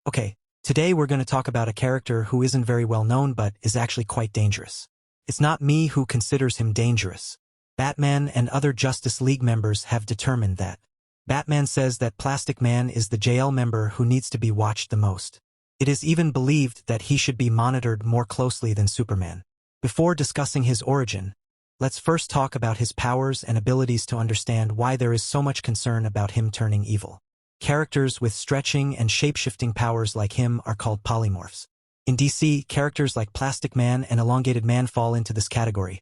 Okay, today we're going to talk about a character who isn't very well known but is actually quite dangerous. It's not me who considers him dangerous. Batman and other Justice League members have determined that. Batman says that Plastic Man is the JL member who needs to be watched the most. It is even believed that he should be monitored more closely than Superman. Before discussing his origin, let's first talk about his powers and abilities to understand why there is so much concern about him turning evil. Characters with stretching and shape-shifting powers like him are called polymorphs. In DC, characters like Plastic Man and Elongated Man fall into this category,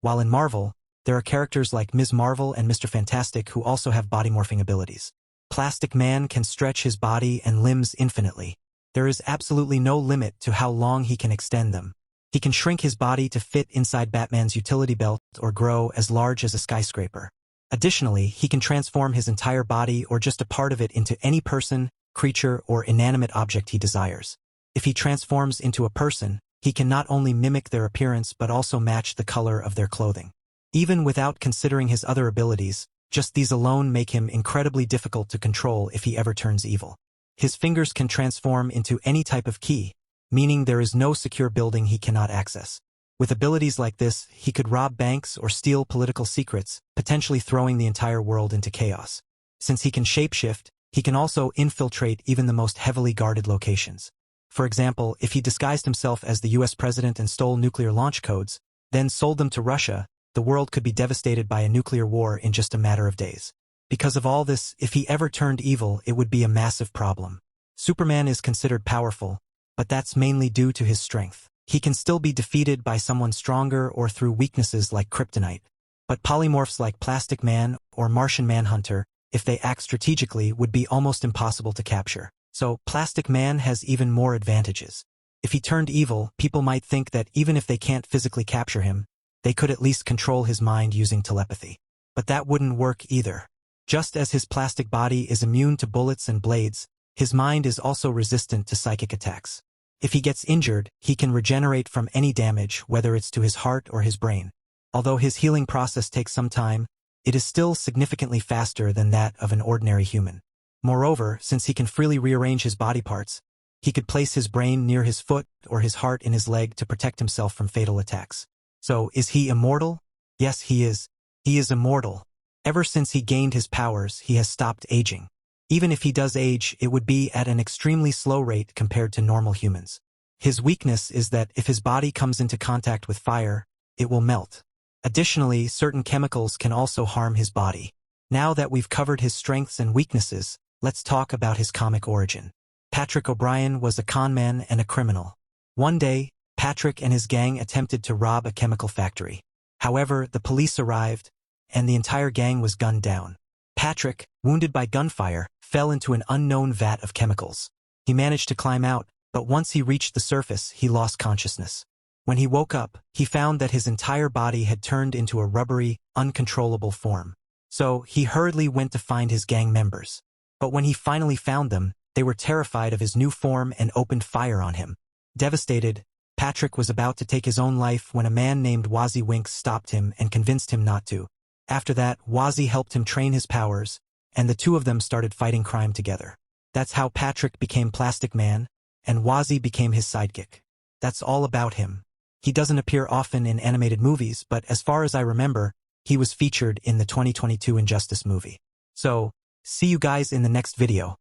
while in Marvel, there are characters like Ms. Marvel and Mr. Fantastic who also have body-morphing abilities. Plastic Man can stretch his body and limbs infinitely. There is absolutely no limit to how long he can extend them. He can shrink his body to fit inside Batman's utility belt or grow as large as a skyscraper. Additionally, he can transform his entire body or just a part of it into any person, creature, or inanimate object he desires. If he transforms into a person, he can not only mimic their appearance but also match the color of their clothing. Even without considering his other abilities, just these alone make him incredibly difficult to control if he ever turns evil. His fingers can transform into any type of key, meaning there is no secure building he cannot access. With abilities like this, he could rob banks or steal political secrets, potentially throwing the entire world into chaos. Since he can shapeshift, he can also infiltrate even the most heavily guarded locations. For example, if he disguised himself as the US president and stole nuclear launch codes, then sold them to Russia, the world could be devastated by a nuclear war in just a matter of days. Because of all this, if he ever turned evil, it would be a massive problem. Superman is considered powerful, but that's mainly due to his strength. He can still be defeated by someone stronger or through weaknesses like kryptonite. But polymorphs like Plastic Man or Martian Manhunter, if they act strategically, would be almost impossible to capture. So, Plastic Man has even more advantages. If he turned evil, people might think that even if they can't physically capture him, they could at least control his mind using telepathy. But that wouldn't work either. Just as his plastic body is immune to bullets and blades, his mind is also resistant to psychic attacks. If he gets injured, he can regenerate from any damage, whether it's to his heart or his brain. Although his healing process takes some time, it is still significantly faster than that of an ordinary human. Moreover, since he can freely rearrange his body parts, he could place his brain near his foot or his heart in his leg to protect himself from fatal attacks. So, is he immortal? Yes, he is. He is immortal. Ever since he gained his powers, he has stopped aging. Even if he does age, it would be at an extremely slow rate compared to normal humans. His weakness is that if his body comes into contact with fire, it will melt. Additionally, certain chemicals can also harm his body. Now that we've covered his strengths and weaknesses, let's talk about his comic origin. Patrick O'Brien was a conman and a criminal. One day, Patrick and his gang attempted to rob a chemical factory. However, the police arrived, and the entire gang was gunned down. Patrick, wounded by gunfire, fell into an unknown vat of chemicals. He managed to climb out, but once he reached the surface, he lost consciousness. When he woke up, he found that his entire body had turned into a rubbery, uncontrollable form. So, he hurriedly went to find his gang members. But when he finally found them, they were terrified of his new form and opened fire on him. Devastated, Patrick was about to take his own life when a man named Wazzy Winks stopped him and convinced him not to. After that, Wazzy helped him train his powers, and the two of them started fighting crime together. That's how Patrick became Plastic Man, and Wazzy became his sidekick. That's all about him. He doesn't appear often in animated movies, but as far as I remember, he was featured in the 2022 Injustice movie. So, see you guys in the next video.